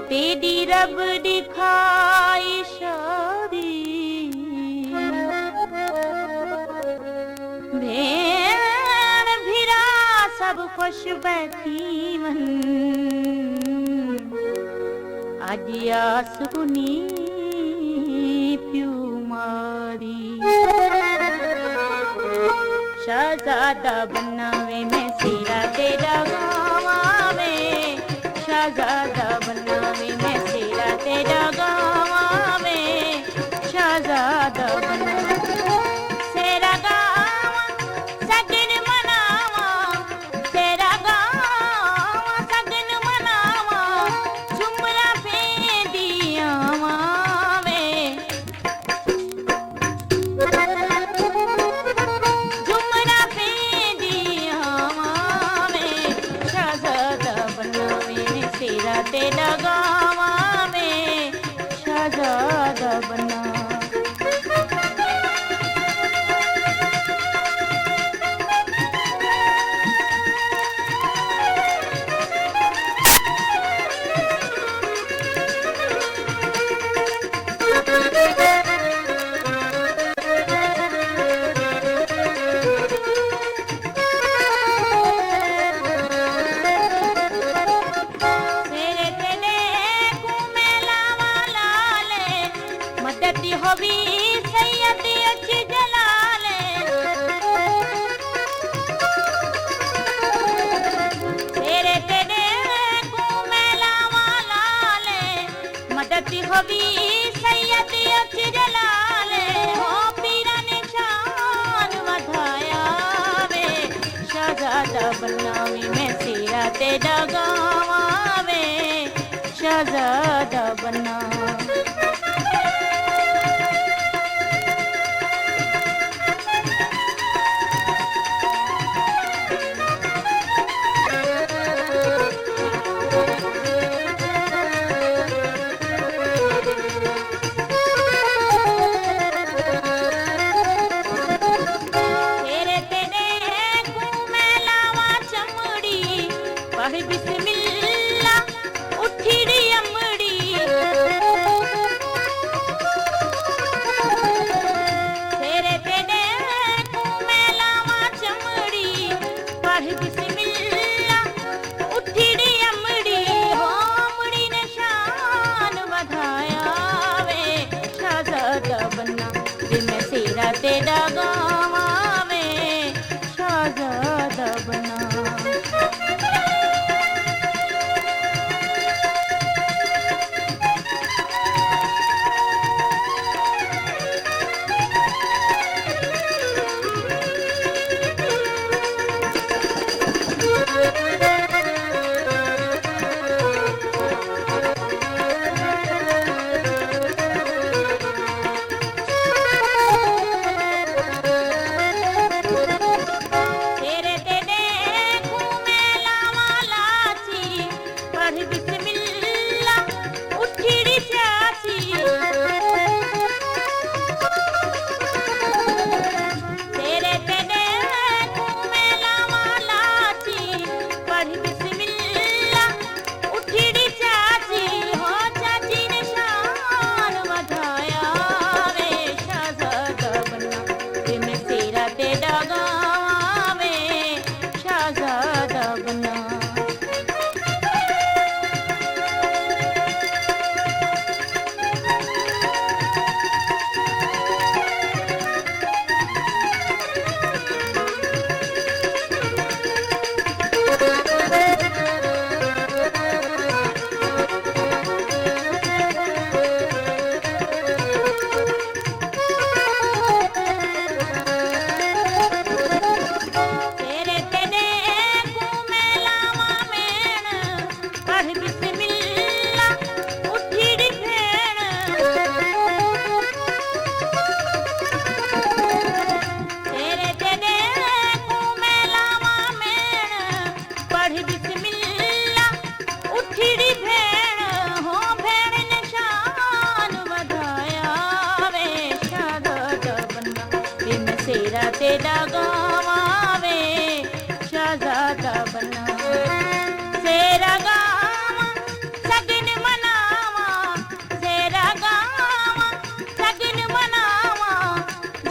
तेरी रब दिखाई शादी भेण भिरा सब खुश बैठी मन आज आसुनी प्यू मारी शहजादा बनावे मैं सिरा तेरा गावे शहजादा बनावे मैं सिरा तेरा गावे शहजादा बनावे तेरा गावा सगन मनावा तेरा गावा सगन मनावा झुमरा फेंदिया वे झुमरा फेंदिया वे शहजादा बनावे तेरा तेरा गावा में शहजादा बना होवी सैयद अच्छी जलाले तेरे तेरे को मेला वाला ले मदद होवी सैयद अच्छी जलाले हो पीरा निशान वधाया वे शहजादा बनावी मैं सिरा तेरा गावा वे शहजादा बना बिस्मिल्लाह उठी री अमड़ी तेरे तेरे को मेलावा चमड़ी पढ़ बिस्मिल्लाह उठी री अमड़ी हो अमड़ी ने शान बढ़ाया वे शहजादा बना वे मैं तेरा तेरा गावा वे शहजादा बना सेरा तेरा गावा वे शहजादा बना सेरा गावा सगन मनावा सेरा गावा सगन मनावा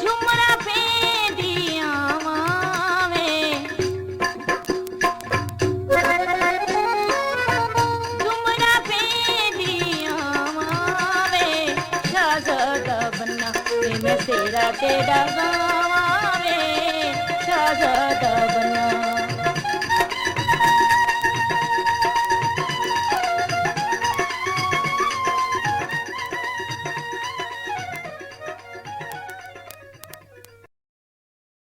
झुमरा फेंदिया वे झुमरा फेंदिया वे शहजादा बना मैं सेरा तेरा गावा वे शहजादा